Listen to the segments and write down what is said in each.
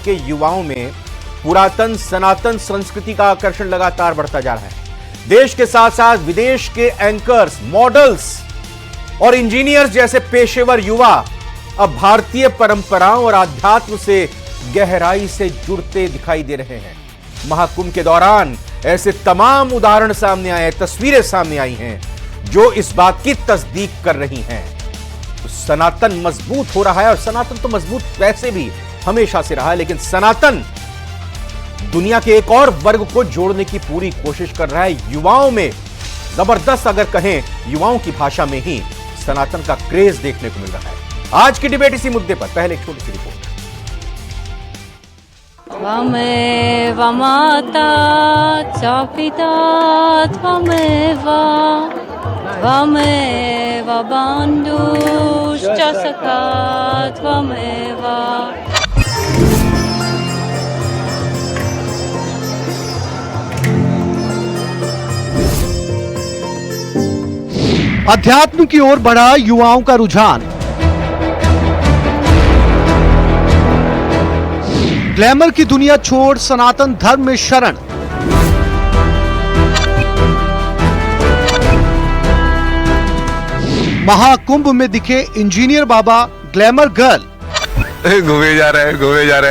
के युवाओं में पुरातन सनातन संस्कृति का आकर्षण लगातार बढ़ता जा रहा है। देश के साथ साथ विदेश के एंकर्स, मॉडल्स और इंजीनियर्स जैसे पेशेवर युवा अब भारतीय परंपराओं और आध्यात्म से गहराई से जुड़ते दिखाई दे रहे हैं। महाकुंभ के दौरान ऐसे तमाम उदाहरण सामने आए, तस्वीरें सामने आई हैं जो इस बात की तस्दीक कर रही हैं। तो सनातन मजबूत हो रहा है, और सनातन तो मजबूत वैसे भी हमेशा से रहा है, लेकिन सनातन दुनिया के एक और वर्ग को जोड़ने की पूरी कोशिश कर रहा है। युवाओं में जबरदस्त, अगर कहें युवाओं की भाषा में ही, सनातन का क्रेज देखने को मिल रहा है। आज की डिबेट इसी मुद्दे पर। पहले एक छोटी सी रिपोर्ट। त्वमेव माता च पिता त्वमेव बन्धुश्च सखा त्वमेव। अध्यात्म की ओर बढ़ा युवाओं का रुझान। ग्लैमर की दुनिया छोड़ सनातन धर्म में शरण। महाकुंभ में दिखे इंजीनियर बाबा, ग्लैमर गर्ल। घूमे जा रहा है,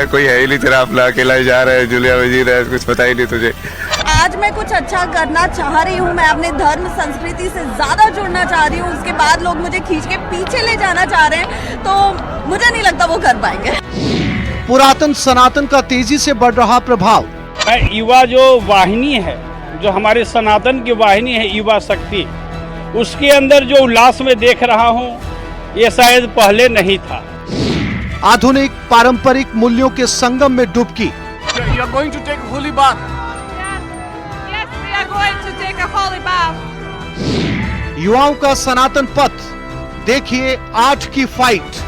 कोई है ही नहीं तेरा, अपना अकेला ही जा रहा है, जुलिया में जी रहा है, कुछ पता ही नहीं तुझे। आज मैं कुछ अच्छा करना चाह रही हूँ, मैं अपने धर्म संस्कृति से ज्यादा जुड़ना चाह रही हूँ, उसके बाद लोग मुझे खींच के पीछे ले जाना चाह रहे हैं, तो मुझे नहीं लगता वो कर पाएंगे। पुरातन सनातन का तेजी से बढ़ रहा प्रभाव। युवा जो वाहिनी है, जो हमारे सनातन की वाहिनी है युवा शक्ति, उसके अंदर जो उल्लास में देख रहा हूँ, ये शायद पहले नहीं था। आधुनिक पारंपरिक मूल्यों के संगम में डुबकी। You are going to take a holy bath. Yes, we are going to take a holy bath. युवाओं का सनातन पथ, देखिए आज की फाइट।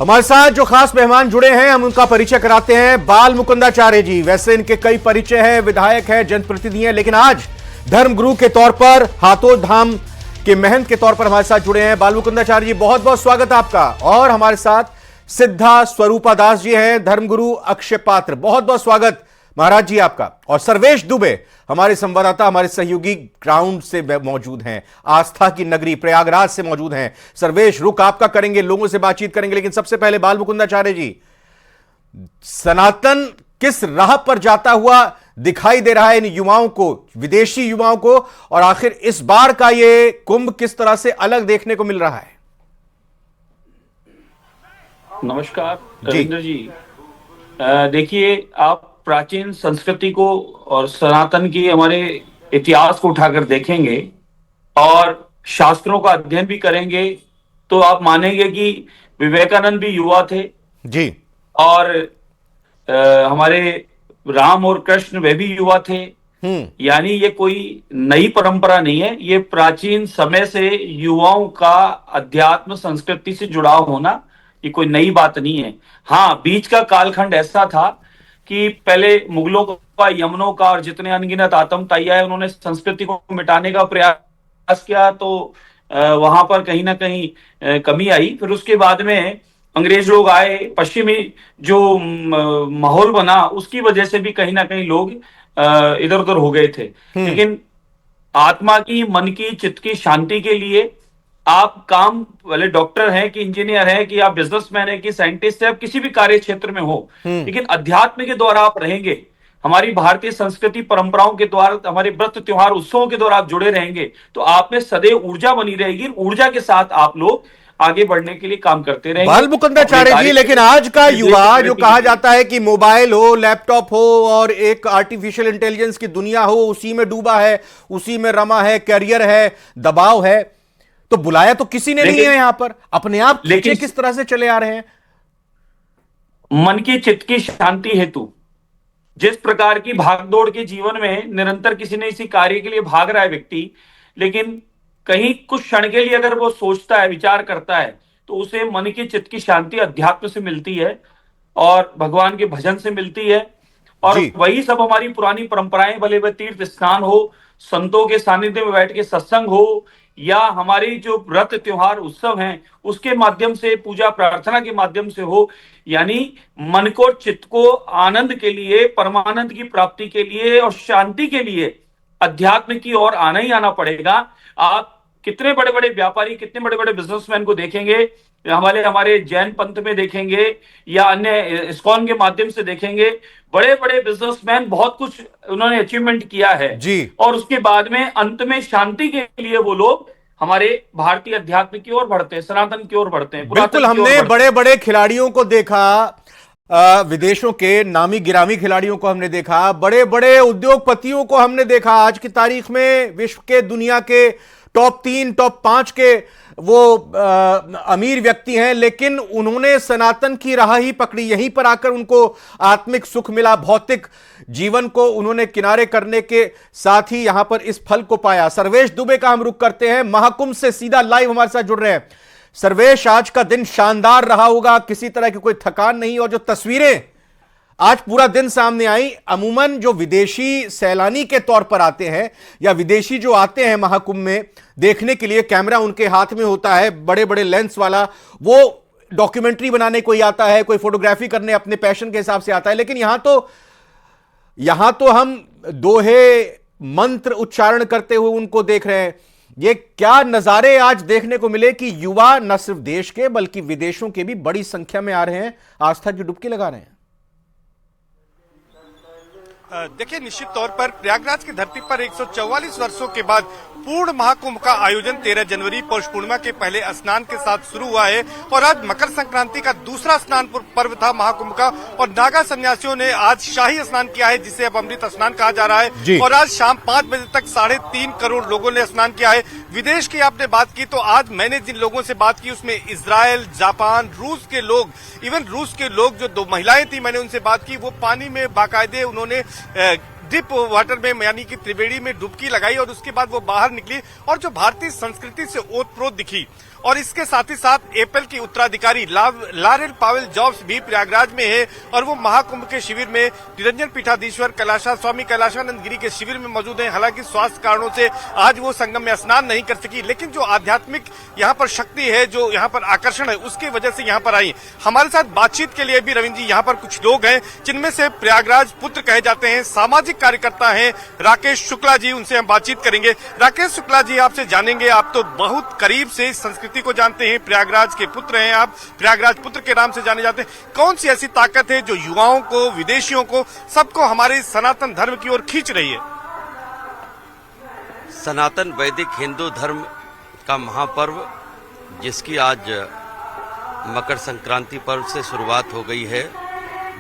हमारे साथ जो खास मेहमान जुड़े हैं, हम उनका परिचय कराते हैं। बाल मुकुंदाचार्य जी, वैसे इनके कई परिचय हैं, विधायक हैं, जनप्रतिनिधि हैं, लेकिन आज धर्मगुरु के तौर पर, हाथों धाम के महंत के तौर पर हमारे साथ जुड़े हैं। बाल मुकुंदाचार्य जी, बहुत बहुत स्वागत है आपका। और हमारे साथ सिद्धा स्वरूपा दास जी हैं, धर्मगुरु अक्षय पात्र, बहुत बहुत स्वागत महाराज जी आपका। और सर्वेश दुबे, हमारे संवाददाता, हमारे सहयोगी ग्राउंड से मौजूद हैं, आस्था की नगरी प्रयागराज से मौजूद हैं। सर्वेश, रुक आपका करेंगे, लोगों से बातचीत करेंगे, लेकिन सबसे पहले बाल मुकुंदाचार्य जी, सनातन किस राह पर जाता हुआ दिखाई दे रहा है इन युवाओं को, विदेशी युवाओं को, और आखिर इस बार का ये कुंभ किस तरह से अलग देखने को मिल रहा है? नमस्कार रविंद्र जी। देखिए, आप प्राचीन संस्कृति को और सनातन की हमारे इतिहास को उठाकर देखेंगे और शास्त्रों का अध्ययन भी करेंगे, तो आप मानेंगे कि विवेकानंद भी युवा थे जी, और हमारे राम और कृष्ण वे भी युवा थे। यानी ये कोई नई परंपरा नहीं है, ये प्राचीन समय से युवाओं का अध्यात्म संस्कृति से जुड़ाव होना, ये कोई नई बात नहीं है। हाँ, बीच का कालखंड ऐसा था कि पहले मुगलों का, यमनों का और जितने अनगिनत आतंकवादी आए, उन्होंने संस्कृति को मिटाने का प्रयास किया, तो वहां पर कहीं ना कहीं कमी आई। फिर उसके बाद में अंग्रेज लोग आए, पश्चिमी जो माहौल बना, उसकी वजह से भी कहीं ना कहीं लोग इधर उधर हो गए थे। लेकिन आत्मा की, मन की, चित्त की शांति के लिए आप काम, भले डॉक्टर हैं कि इंजीनियर हैं कि आप बिजनेसमैन हैं कि साइंटिस्ट हैं, आप किसी भी कार्य क्षेत्र में हो, लेकिन अध्यात्म के द्वारा आप रहेंगे, हमारी भारतीय संस्कृति परंपराओं के द्वारा, हमारे व्रत त्योहार उत्सवों के द्वारा आप जुड़े रहेंगे, तो आप में सदैव ऊर्जा बनी रहेगी। ऊर्जा के साथ आप लोग आगे बढ़ने के लिए काम करते रहेंगे। बाल मुकुंदाचार्य जी, लेकिन आज का युवा जो कहा जाता है कि मोबाइल हो, लैपटॉप हो और एक आर्टिफिशियल इंटेलिजेंस की दुनिया हो, उसी में डूबा है, उसी में रमा है, करियर है, दबाव है, तो बुलाया तो किसी ने नहीं है यहां पर, अपने आप लेकिन किस तरह से चले आ रहे हैं? मन की, चित्त की शांति हेतु जिस प्रकार की भागदौड़ के जीवन में निरंतर किसी न किसी कार्य के लिए भाग रहा है व्यक्ति, लेकिन कहीं कुछ क्षण के लिए अगर वो सोचता है, विचार करता है, तो उसे मन की, चित्त की शांति अध्यात्म से मिलती है और भगवान के भजन से मिलती है। और वही सब हमारी पुरानी परंपराएं, भले वह तीर्थ स्नान हो, संतों के सानिध्य में बैठ के सत्संग हो, या हमारी जो व्रत त्योहार उत्सव हैं उसके माध्यम से, पूजा प्रार्थना के माध्यम से हो, यानी मन को, चित्त को आनंद के लिए, परमानंद की प्राप्ति के लिए और शांति के लिए अध्यात्म की ओर आना ही आना पड़ेगा। आप कितने बड़े बड़े व्यापारी, कितने बड़े बड़े बिजनेसमैन को देखेंगे, हमारे जैन पंथ में देखेंगे या अन्य इस्कॉन के माध्यम से देखेंगे, बड़े बड़े बिजनेसमैन बहुत कुछ उन्होंने अचीवमेंट किया है जी। और उसके बाद में अंत में शांति के लिए वो लोग हमारे भारतीय अध्यात्म की ओर बढ़ते हैं, सनातन की ओर बढ़ते हैं। बिल्कुल, हमने बड़े बड़े खिलाड़ियों को देखा, विदेशों के नामी गिरामी खिलाड़ियों को हमने देखा, बड़े बड़े उद्योगपतियों को हमने देखा। आज की तारीख में विश्व के, दुनिया के टॉप 3, टॉप 5 के वो अमीर व्यक्ति हैं, लेकिन उन्होंने सनातन की राह ही पकड़ी। यहीं पर आकर उनको आत्मिक सुख मिला, भौतिक जीवन को उन्होंने किनारे करने के साथ ही यहां पर इस फल को पाया। सर्वेश दुबे का हम रुख करते हैं, महाकुंभ से सीधा लाइव हमारे साथ जुड़ रहे हैं। सर्वेश, आज का दिन शानदार रहा होगा, किसी तरह की कोई थकान नहीं, और जो तस्वीरें आज पूरा दिन सामने आई, अमूमन जो विदेशी सैलानी के तौर पर आते हैं या विदेशी जो आते हैं महाकुंभ में देखने के लिए, कैमरा उनके हाथ में होता है बड़े बड़े लेंस वाला, वो डॉक्यूमेंट्री बनाने कोई आता है, कोई फोटोग्राफी करने अपने पैशन के हिसाब से आता है, लेकिन यहां तो हम दोहे मंत्र उच्चारण करते हुए उनको देख रहे हैं। ये क्या नजारे आज देखने को मिले कि युवा न सिर्फ देश के बल्कि विदेशों के भी बड़ी संख्या में आ रहे हैं, आस्था की डुबकी लगा रहे हैं। देखिए, निश्चित तौर पर प्रयागराज की धरती पर 144 वर्षों के बाद पूर्ण महाकुंभ का आयोजन 13 जनवरी पौष पूर्णिमा के पहले स्नान के साथ शुरू हुआ है और आज मकर संक्रांति का दूसरा स्नान पर्व था महाकुंभ का, और नागा सन्यासियों ने आज शाही स्नान किया है जिसे अब अमृत स्नान कहा जा रहा है। और आज शाम 5 बजे तक 3.5 करोड़ लोगों ने स्नान किया है। विदेश की आपने बात की तो आज मैंने जिन लोगों से बात की उसमें इजराइल, जापान, रूस के लोग, इवन रूस के लोग, जो 2 महिलाएं थी मैंने उनसे बात की, वो पानी में बाकायदे उन्होंने डिप वाटर में यानी कि त्रिवेणी में डुबकी लगाई और उसके बाद वो बाहर निकली और जो भारतीय संस्कृति से ओतप्रोत दिखी। और इसके साथ ही साथ एप्पल की उत्तराधिकारी लॉरेल पावेल जॉब्स भी प्रयागराज में है और वो महाकुंभ के शिविर में निरंजन पीठाधीश्वर स्वामी कैलाशानंद गिरी के शिविर में मौजूद है। हालांकि स्वास्थ्य कारणों से आज वो संगम में स्नान नहीं कर सकी, लेकिन जो आध्यात्मिक यहाँ पर शक्ति है, जो यहाँ पर आकर्षण है, उसकी वजह से यहाँ पर आई। हमारे साथ बातचीत के लिए भी रविंद्र जी यहाँ पर कुछ लोग हैं जिनमें से प्रयागराज पुत्र कहे जाते हैं, सामाजिक कार्यकर्ता हैं राकेश शुक्ला जी, उनसे हम बातचीत करेंगे। राकेश शुक्ला जी, आपसे जानेंगे, आप तो बहुत करीब से संस्कृति को जानते हैं, प्रयागराज के पुत्र हैं आप, प्रयागराज पुत्र के नाम से जाने जाते हैं। कौन सी ऐसी ताकत है जो युवाओं को, विदेशियों को, सबको हमारे सनातन धर्म की ओर खींच रही है? सनातन वैदिक हिंदू धर्म का महापर्व, जिसकी आज मकर संक्रांति पर्व से शुरुआत हो गई है,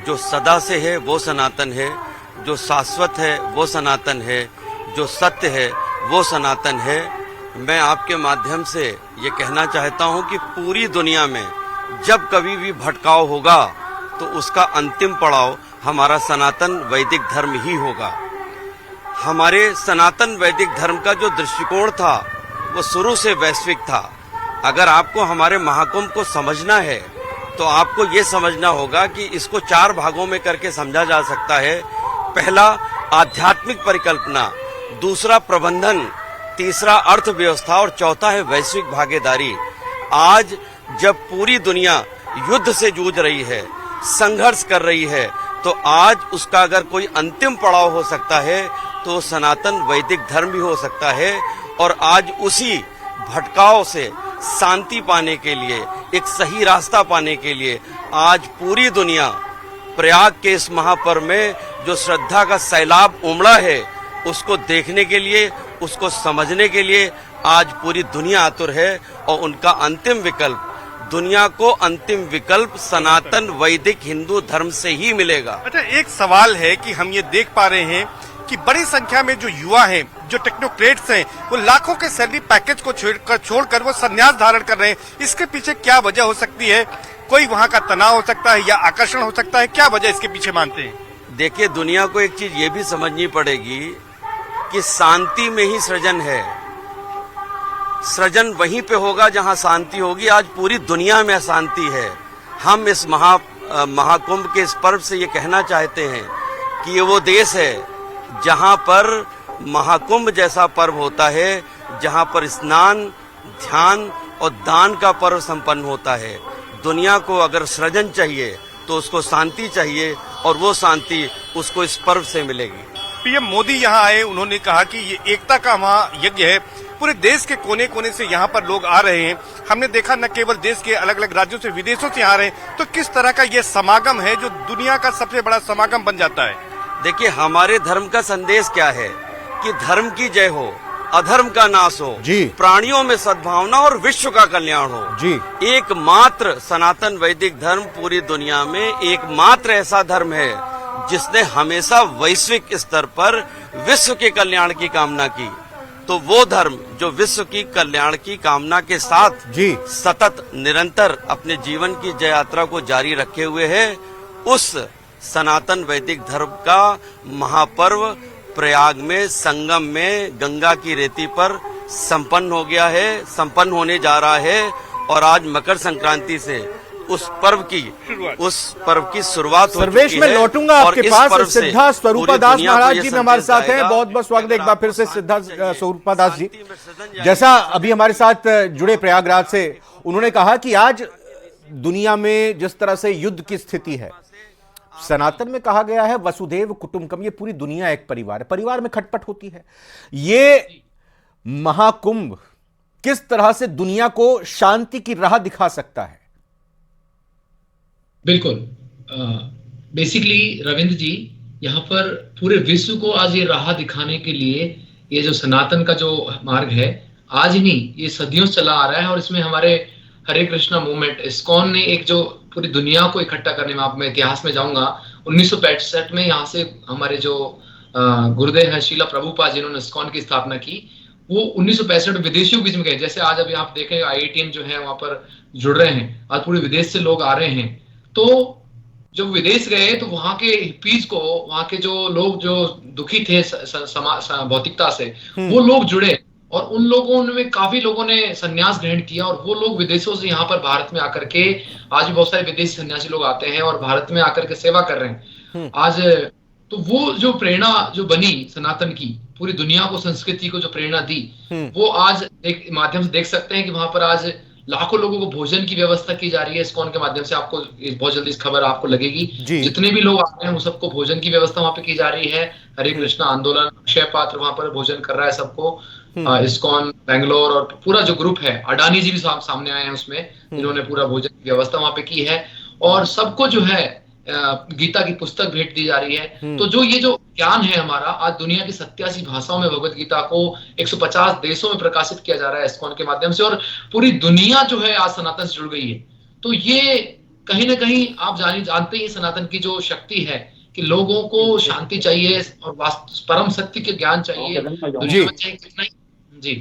जो सदा से है वो सनातन है, जो शाश्वत है वो सनातन है, जो सत्य है वो सनातन है। मैं आपके माध्यम से ये कहना चाहता हूं कि पूरी दुनिया में जब कभी भी भटकाव होगा तो उसका अंतिम पड़ाव हमारा सनातन वैदिक धर्म ही होगा। हमारे सनातन वैदिक धर्म का जो दृष्टिकोण था वो शुरू से वैश्विक था। अगर आपको हमारे महाकुंभ को समझना है तो आपको ये समझना होगा कि इसको 4 भागों में करके समझा जा सकता है। पहला आध्यात्मिक परिकल्पना, दूसरा प्रबंधन, तीसरा अर्थव्यवस्था और चौथा है वैश्विक भागीदारी। आज जब पूरी दुनिया युद्ध से जूझ रही है, संघर्ष कर रही है, तो आज उसका अगर कोई अंतिम पड़ाव हो सकता है तो सनातन वैदिक धर्म भी हो सकता है। और आज उसी भटकाव से शांति पाने के लिए, एक सही रास्ता पाने के लिए आज पूरी दुनिया प्रयाग के इस महापर्व में जो श्रद्धा का सैलाब उमड़ा है उसको देखने के लिए, उसको समझने के लिए आज पूरी दुनिया आतुर है। और उनका अंतिम विकल्प, दुनिया को अंतिम विकल्प सनातन वैदिक हिंदू धर्म से ही मिलेगा। अच्छा, एक सवाल है कि हम ये देख पा रहे हैं कि बड़ी संख्या में जो युवा हैं, जो टेक्नोक्रेट्स हैं, वो लाखों के सैलरी पैकेज को छोड़कर वो संन्यास धारण कर रहे हैं। इसके पीछे क्या वजह हो सकती है? कोई वहाँ का तनाव हो सकता है या आकर्षण हो सकता है, क्या वजह इसके पीछे मानते हैं? देखिए, दुनिया को एक चीज ये भी समझनी पड़ेगी कि शांति में ही सृजन है। सृजन वहीं पे होगा जहां शांति होगी। आज पूरी दुनिया में अशांति है। हम इस महाकुंभ के इस पर्व से ये कहना चाहते हैं कि ये वो देश है जहां पर महाकुंभ जैसा पर्व होता है जहां पर स्नान, ध्यान और दान का पर्व संपन्न होता है। दुनिया को अगर सृजन चाहिए तो उसको शांति चाहिए और वो शांति उसको इस पर्व से मिलेगी। पीएम मोदी यहाँ आए, उन्होंने कहा कि ये एकता का महायज्ञ है। पूरे देश के कोने कोने से यहाँ पर लोग आ रहे हैं। हमने देखा न केवल देश के अलग अलग राज्यों से, विदेशों से आ रहे हैं। तो किस तरह का ये समागम है जो दुनिया का सबसे बड़ा समागम बन जाता है? देखिए, हमारे धर्म का संदेश क्या है कि धर्म की जय हो, अधर्म का नाश हो, जी, प्राणियों में सद्भावना और विश्व का कल्याण हो। जी, एकमात्र सनातन वैदिक धर्म पूरी दुनिया में एकमात्र ऐसा धर्म है जिसने हमेशा वैश्विक स्तर पर विश्व के कल्याण की कामना की। तो वो धर्म जो विश्व की कल्याण की कामना के साथ जी सतत निरंतर अपने जीवन की जय यात्रा को जारी रखे हुए है, उस सनातन वैदिक धर्म का महापर्व प्रयाग में संगम में गंगा की रेती पर संपन्न हो गया है, संपन्न होने जा रहा है। और आज मकर संक्रांति से उस पर्व की शुरुआत हो सर्वेश, चुकी में है। लौटूंगा आपके पास। सिद्धा स्वरूपा दास महाराज जी हमारे साथ हैं। बहुत बहुत स्वागत है एक बार फिर से सिद्धा स्वरूपा दास जी। जैसा अभी हमारे साथ जुड़े प्रयागराज से, उन्होंने कहा कि आज दुनिया में जिस तरह से युद्ध की स्थिति है, सनातन में कहा गया है वसुधैव कुटुंबकम, ये पूरी दुनिया एक परिवार है, परिवार में खटपट होती है। ये महाकुंभ किस तरह से दुनिया को शांति की राह दिखा सकता है? बिल्कुल, बेसिकली रविंद्र जी, यहाँ पर पूरे विश्व को आज ये राह दिखाने के लिए ये जो सनातन का जो मार्ग है, आज ही नहीं, ये सदियों से चला आ रहा है। और इसमें हमारे हरे कृष्णा मूवमेंट इस्कॉन ने एक जो पूरी दुनिया को इकट्ठा करने में, आप मैं इतिहास में जाऊंगा, 1965 में यहाँ से हमारे जो गुरुदेव है शीला प्रभुपाद जिन्होंने इस्कॉन की स्थापना की, वो 1965 विदेशियों के बीच में गए। जैसे आज अभी आप देखें IITM जो है वहां पर जुड़ रहे हैं, आज पूरे विदेश से लोग आ रहे हैं। तो जब विदेश गए तो वहां के हिप्पीज को, वहां के जो लोग जो दुखी थे भौतिकता से, वो लोग जुड़े और उन लोगों में काफी लोगों ने संन्यास ग्रहण किया। और वो लोग विदेशों से यहाँ पर भारत में आकर के, आज भी बहुत सारे विदेशी सन्यासी लोग आते हैं और भारत में आकर के सेवा कर रहे हैं आज। तो वो जो प्रेरणा जो बनी सनातन की, पूरी दुनिया को, संस्कृति को जो प्रेरणा दी, वो आज एक माध्यम से देख सकते हैं कि वहां पर आज लाखों लोगों को भोजन की व्यवस्था की जा रही है इस्कॉन के माध्यम से। आपको बहुत जल्दी इस खबर आपको लगेगी, जितने भी लोग आ रहे हैं वो सबको भोजन की व्यवस्था वहां पे की जा रही है। हरे कृष्णा आंदोलन, अक्षय पात्र वहां पर भोजन कर रहा है सबको। इस्कॉन बैंगलोर और पूरा जो ग्रुप है, अडानी जी भी सामने आए हैं उसमें, जिन्होंने पूरा भोजन की व्यवस्था वहां पे की है। और सबको जो है गीता की पुस्तक भेंट दी जा रही है। तो जो ये जो ज्ञान है हमारा, आज दुनिया की 87 भाषाओं में भगवत गीता को 150 देशों में प्रकाशित किया जा रहा है इस्कॉन के माध्यम से, और पूरी दुनिया जो है आज सनातन से जुड़ गई है। तो ये कहीं ना कहीं आप जानते ही सनातन की जो शक्ति है कि लोगों को शांति चाहिए और परम सत्य के ज्ञान चाहिए। जी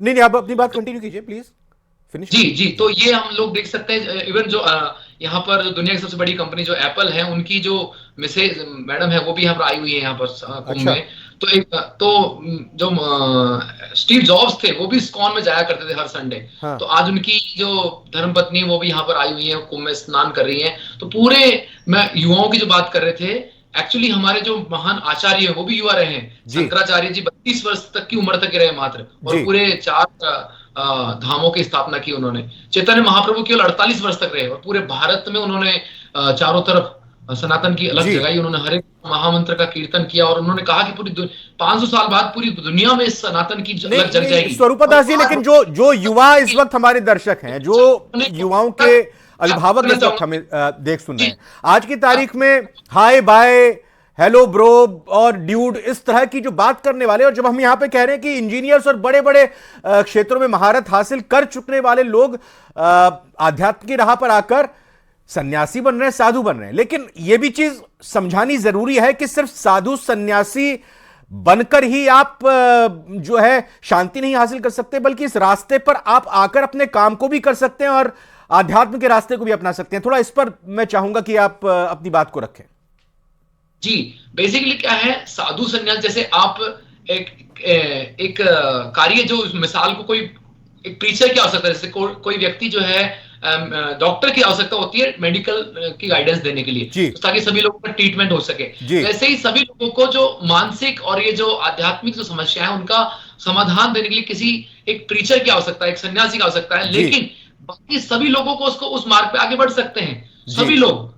नहीं, आप अपनी बात कंटिन्यू कीजिए प्लीज। जी, तो ये हम लोग देख सकते हैं। इवन जो यहाँ पर जो दुनिया की सबसे बड़ी कंपनी जो एप्पल है, उनकी जो मिसेज मैडम है वो भी यहाँ पर आई हुई है यहाँ पर कुंभ में। तो जो स्टीव जॉब्स थे वो भी इस्कॉन में जाया करते थे हर संडे। तो आज उनकी जो धर्मपत्नी वो भी यहाँ पर आई हुई है, कुंभ में स्नान कर रही है। तो पूरे, मैं युवाओं की जो बात कर रहे थे, एक्चुअली हमारे जो महान आचार्य है वो भी युवा रहे हैं। शंकराचार्य जी 32 वर्ष तक की उम्र तक के रहे मात्र, और पूरे 4 धामों की स्थापना की उन्होंने। चैतन्य महाप्रभु केवल 48 वर्ष तक रहे और पूरे भारत में उन्होंने चारों तरफ सनातन की अलग जगाई। उन्होंने हरे महामंत्र का कीर्तन किया और उन्होंने कहा कि पूरी 500 साल बाद पूरी दुनिया में सनातन की अलग जग जाएगी। स्वरूपा दास जी, लेकिन जो युवा इस वक्त हमारे दर्शक हैं, जो युवाओं के अभिभावक इस वक्त हमें देख सुन रहे हैं, आज की तारीख में हाय बाय, हेलो ब्रो और ड्यूड, इस तरह की जो बात करने वाले, और जब हम यहाँ पे कह रहे हैं कि इंजीनियर्स और बड़े बड़े क्षेत्रों में महारत हासिल कर चुकने वाले लोग आध्यात्म की राह पर आकर सन्यासी बन रहे हैं, साधु बन रहे हैं, लेकिन यह भी चीज समझानी जरूरी है कि सिर्फ साधु सन्यासी बनकर ही आप जो है शांति नहीं हासिल कर सकते, बल्कि इस रास्ते पर आप आकर अपने काम को भी कर सकते हैं और आध्यात्म के रास्ते को भी अपना सकते हैं। थोड़ा इस पर मैं चाहूंगा कि आप अपनी बात को रखें। जी, बेसिकली क्या है, साधु सन्यास जैसे आप एक कार्य, जो मिसाल को कोई एक प्रीचर की आवश्यकता है, जैसे कोई व्यक्ति जो है डॉक्टर की आवश्यकता होती है मेडिकल की गाइडेंस देने के लिए, तो ताकि सभी लोगों का ट्रीटमेंट हो सके। वैसे ही सभी लोगों को जो मानसिक और ये जो आध्यात्मिक जो समस्या है उनका समाधान देने के लिए किसी एक प्रीचर की आवश्यकता है, एक सन्यासी की आवश्यकता है, लेकिन बाकी सभी लोगों को उसको उस मार्ग पे आगे बढ़ सकते हैं, सभी लोग।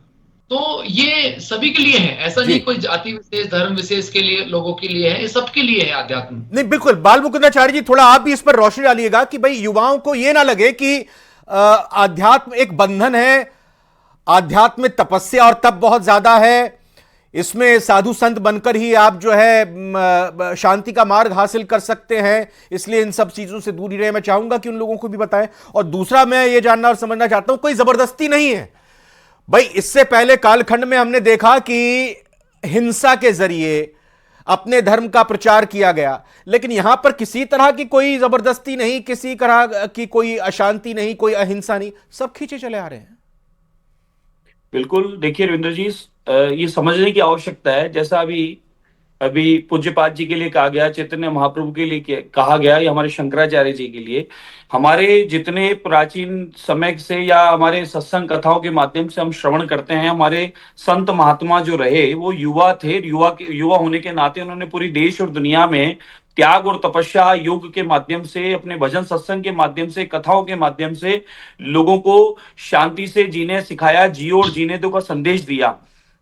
तो ये सभी के लिए है, ऐसा नहीं कोई जाति विशेष धर्म विशेष के लिए लोगों के लिए है, ये सबके लिए है अध्यात्म। नहीं बिल्कुल, बाल मुकुंदाचार्य जी थोड़ा आप भी इस पर रोशनी डालिएगा कि भाई युवाओं को यह ना लगे कि आध्यात्म एक बंधन है, आध्यात्म में तपस्या और तप बहुत ज्यादा है, इसमें साधु संत बनकर ही आप जो है शांति का मार्ग हासिल कर सकते हैं, इसलिए इन सब चीजों से दूर ही रहे। मैं चाहूंगा कि उन लोगों को भी बताएं। और दूसरा मैं ये जानना और समझना चाहता हूं, कोई जबरदस्ती नहीं है भाई। इससे पहले कालखंड में हमने देखा कि हिंसा के जरिए अपने धर्म का प्रचार किया गया, लेकिन यहां पर किसी तरह की कोई जबरदस्ती नहीं, किसी तरह की कोई अशांति नहीं, कोई अहिंसा नहीं, सब खींचे चले आ रहे हैं। बिल्कुल, देखिए रविंद्र जी, ये समझने की आवश्यकता है, जैसा अभी पूज्यपाद जी के लिए कहा गया, चैतन्य महाप्रभु के लिए कहा गया, या हमारे शंकराचार्य जी के लिए, हमारे जितने प्राचीन समय से या हमारे सत्संग कथाओं के माध्यम से हम श्रवण करते हैं, हमारे संत महात्मा जो रहे वो युवा थे। युवा होने के नाते उन्होंने पूरी देश और दुनिया में त्याग और तपस्या योग के माध्यम से, अपने भजन सत्संग के माध्यम से, कथाओं के माध्यम से लोगों को शांति से जीने सिखाया, जियो और जीने दो का संदेश दिया।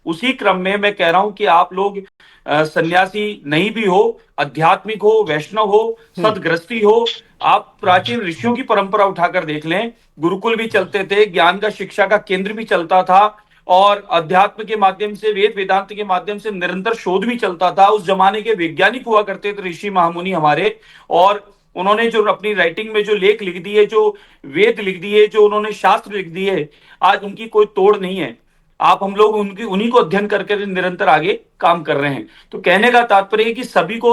उसी क्रम में मैं कह रहा हूं कि आप लोग सन्यासी नहीं भी हो, आध्यात्मिक हो, वैष्णव हो, सदगृहस्थी हो, आप प्राचीन ऋषियों की परंपरा उठाकर देख लें, गुरुकुल भी चलते थे, ज्ञान का शिक्षा का केंद्र भी चलता था, और अध्यात्म के माध्यम से, वेद वेदांत के माध्यम से निरंतर शोध भी चलता था। उस जमाने के वैज्ञानिक हुआ करते थे ऋषि महामुनि हमारे, और उन्होंने जो अपनी राइटिंग में जो लेख लिख दिए, जो वेद लिख दिए, जो उन्होंने शास्त्र लिख दिए, आज उनकी कोई तोड़ नहीं है। हम लोग उन्हीं को अध्ययन करके निरंतर आगे काम कर रहे हैं। तो कहने का तात्पर्य है कि सभी को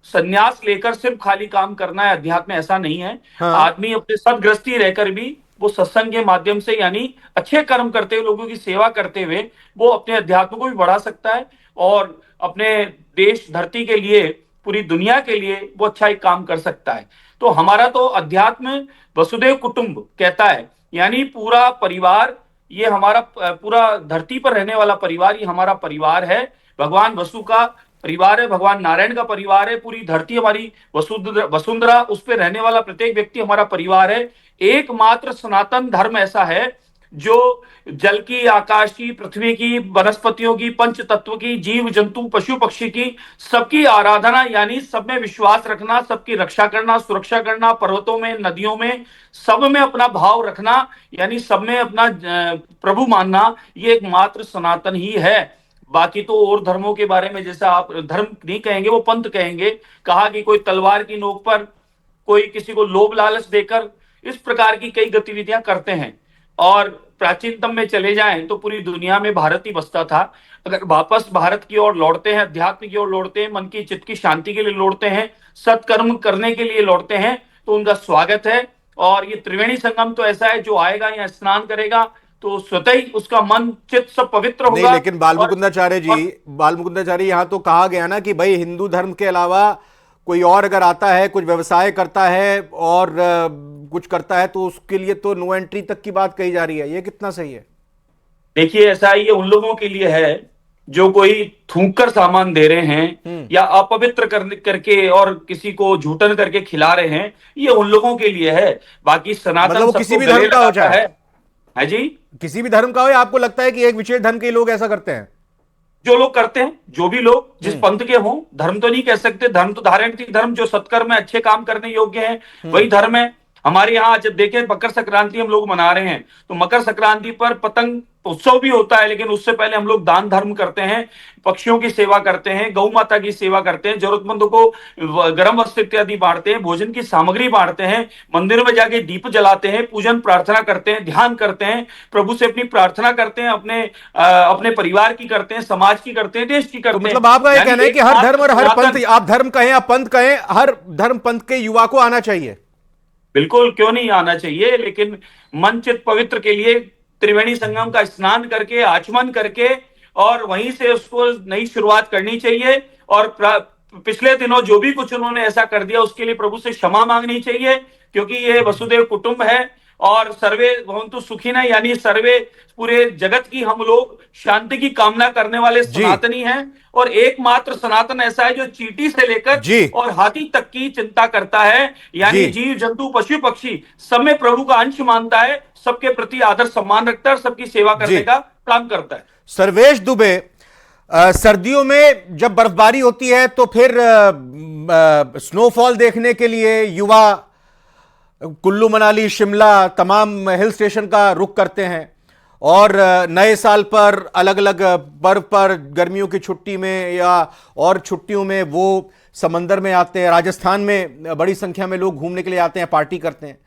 संन्यास लेकर सिर्फ खाली काम करना है अध्यात्म, ऐसा नहीं है। आदमी अपने सदगृहस्थी रहकर भी वो सत्संग के माध्यम से, यानी अच्छे कर्म करते हुए, लोगों की सेवा करते हुए, वो अपने अध्यात्म को भी बढ़ा सकता है और अपने देश धरती के लिए, पूरी दुनिया के लिए वो अच्छा एक काम कर सकता है। तो हमारा तो अध्यात्म वसुदेव कुटुंब कहता है, यानी पूरा परिवार, ये हमारा पूरा धरती पर रहने वाला परिवार, ये हमारा परिवार है। भगवान वसु का परिवार है, भगवान नारायण का परिवार है, पूरी धरती हमारी वसुंधरा, उस पर रहने वाला प्रत्येक व्यक्ति हमारा परिवार है। एकमात्र सनातन धर्म ऐसा है जो जल की, आकाश की, पृथ्वी की, वनस्पतियों की, पंच तत्व की, जीव जंतु पशु पक्षी की, सबकी आराधना, यानी सब में विश्वास रखना, सबकी रक्षा करना, सुरक्षा करना, पर्वतों में, नदियों में, सब में अपना भाव रखना, यानी सब में अपना प्रभु मानना, ये एकमात्र सनातन ही है। बाकी तो और धर्मों के बारे में, जैसा आप धर्म नहीं कहेंगे, वो पंथ कहेंगे, कहा कि कोई तलवार की नोक पर, कोई किसी को लोभ लालच देकर इस प्रकार की कई गतिविधियां करते हैं। और प्राचीनतम में चले जाएं तो पूरी दुनिया में भारत ही बसता था। अगर वापस भारत की ओर लौटते हैं, अध्यात्म की ओर लौटते हैं, मन की चित्त की शांति के लिए लौटते हैं, सत्कर्म करने के लिए लौटते हैं, तो उनका स्वागत है। और ये त्रिवेणी संगम तो ऐसा है, जो आएगा यहाँ स्नान करेगा तो स्वतः ही उसका मन चित्त सब पवित्र होगा। नहीं, लेकिन बाल मुकुंदाचार्य यहाँ तो कहा गया ना कि भाई हिंदू धर्म के अलावा कोई और अगर आता है, कुछ व्यवसाय करता है और कुछ करता है, तो उसके लिए तो नो एंट्री तक की बात कही जा रही है। ये कितना सही है? देखिए, ऐसा ये उन लोगों के लिए है जो कोई थूक कर सामान दे रहे हैं या अपवित्र करके और किसी को झूठन करके खिला रहे हैं, ये उन लोगों के लिए है। बाकी सनातन मतलब किसी भी धर्म का हो जाए, है जी, किसी भी धर्म का हो, आपको लगता है कि एक विशेष धर्म के लोग ऐसा करते हैं? जो लोग करते हैं, जो भी लोग जिस पंथ के हों, धर्म तो नहीं कह सकते, धर्म तो धारण की धर्म, जो सत्कर्म में अच्छे काम करने योग्य है वही धर्म है। हमारे यहाँ जब देखें मकर संक्रांति हम लोग मना रहे हैं, तो मकर संक्रांति पर पतंग उत्सव भी होता है, लेकिन उससे पहले हम लोग दान धर्म करते हैं, पक्षियों की सेवा करते हैं, गौ माता की सेवा करते हैं, जरूरतमंदों को गर्म वस्त्र इत्यादि बांटते हैं, भोजन की सामग्री बांटते हैं, मंदिर में जाके दीप जलाते हैं, पूजन प्रार्थना करते हैं, ध्यान करते हैं, प्रभु से अपनी प्रार्थना करते हैं, अपने परिवार की करते हैं, समाज की करते हैं, देश की करते हैं। मतलब आपका यह कहना है कि हर धर्म और हर पंथ, आप धर्म कहें या पंथ कहें, हर धर्म पंथ के युवा को आना चाहिए? बिल्कुल, क्यों नहीं आना चाहिए, लेकिन मन चित्त पवित्र के लिए त्रिवेणी संगम का स्नान करके, आचमन करके, और वहीं से उसको नई शुरुआत करनी चाहिए। और पिछले दिनों जो भी कुछ उन्होंने ऐसा कर दिया, उसके लिए प्रभु से क्षमा मांगनी चाहिए, क्योंकि ये वसुदेव कुटुंब है और सर्वे भवन्तु सुखिनः यानी सर्वे पूरे जगत की हम लोग शांति की कामना करने वाले सनातनी हैं। और एकमात्र सनातन ऐसा है जो चींटी से लेकर और हाथी तक की चिंता करता है, यानी जीव जंतु पशु पक्षी सब में प्रभु का अंश मानता है, सबके प्रति आदर सम्मान रखता है और सबकी सेवा करने का काम करता है। सर्वेश दुबे, सर्दियों में जब बर्फबारी होती है तो फिर स्नोफॉल देखने के लिए युवा कुल्लू मनाली शिमला तमाम हिल स्टेशन का रुख करते हैं और नए साल पर अलग अलग पर्व पर गर्मियों की छुट्टी में या और छुट्टियों में वो समंदर में आते हैं। राजस्थान में बड़ी संख्या में लोग घूमने के लिए आते हैं, पार्टी करते हैं।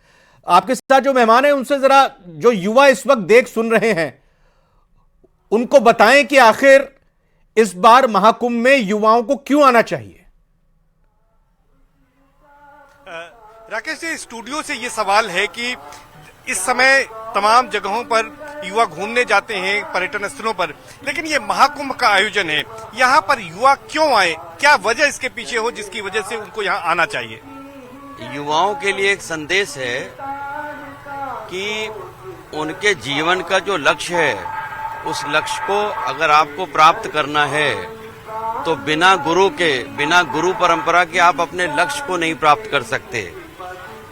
आपके साथ जो मेहमान हैं उनसे जरा जो युवा इस वक्त देख सुन रहे हैं उनको बताएं कि आखिर इस बार महाकुंभ में युवाओं को क्यों आना चाहिए। राकेश जी, स्टूडियो से ये सवाल है कि इस समय तमाम जगहों पर युवा घूमने जाते हैं, पर्यटन स्थलों पर, लेकिन ये महाकुंभ का आयोजन है, यहाँ पर युवा क्यों आए, क्या वजह इसके पीछे हो जिसकी वजह से उनको यहाँ आना चाहिए? युवाओं के लिए एक संदेश है कि उनके जीवन का जो लक्ष्य है उस लक्ष्य को अगर आपको प्राप्त करना है तो बिना गुरु परंपरा के आप अपने लक्ष्य को नहीं प्राप्त कर सकते।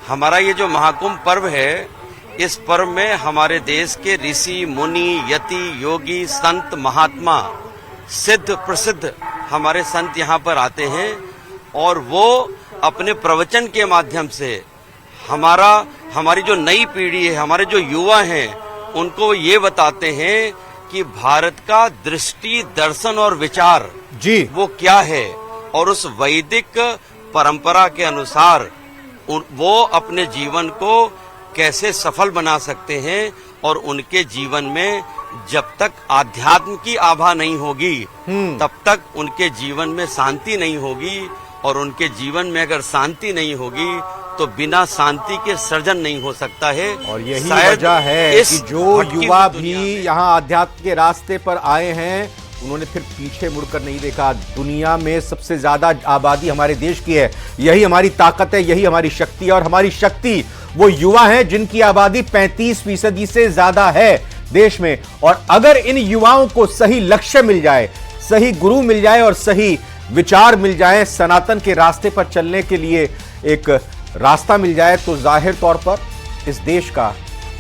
हमारा ये जो महाकुंभ पर्व है, इस पर्व में हमारे देश के ऋषि मुनि यति योगी संत महात्मा सिद्ध प्रसिद्ध हमारे संत यहाँ पर आते हैं और वो अपने प्रवचन के माध्यम से हमारी जो नई पीढ़ी है, हमारे जो युवा हैं, उनको ये बताते हैं कि भारत का दृष्टि दर्शन और विचार वो क्या है और उस वैदिक परंपरा के अनुसार वो अपने जीवन को कैसे सफल बना सकते हैं और उनके जीवन में जब तक आध्यात्म की आभा नहीं होगी तब तक उनके जीवन में शांति नहीं होगी और उनके जीवन में अगर शांति नहीं होगी तो बिना शांति के सृजन नहीं हो सकता है। और यही वजह है कि जो युवा भी यहाँ आध्यात्म के रास्ते पर आए हैं उन्होंने फिर पीछे मुड़कर नहीं देखा। दुनिया में सबसे ज्यादा आबादी हमारे देश की है, यही हमारी ताकत है, यही हमारी शक्ति है और हमारी शक्ति वो युवा हैं जिनकी आबादी 35% से ज्यादा है देश में। और अगर इन युवाओं को सही लक्ष्य मिल जाए, सही गुरु मिल जाए और सही विचार मिल जाए, सनातन के रास्ते पर चलने के लिए एक रास्ता मिल जाए, तो जाहिर तौर पर इस देश का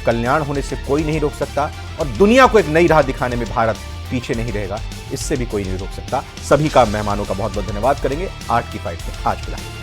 कल्याण होने से कोई नहीं रोक सकता और दुनिया को एक नई राह दिखाने में भारत पीछे नहीं रहेगा, इससे भी कोई नहीं रोक सकता। सभी का मेहमानों का बहुत बहुत धन्यवाद करेंगे आज की फाइट में। आज फिलहाल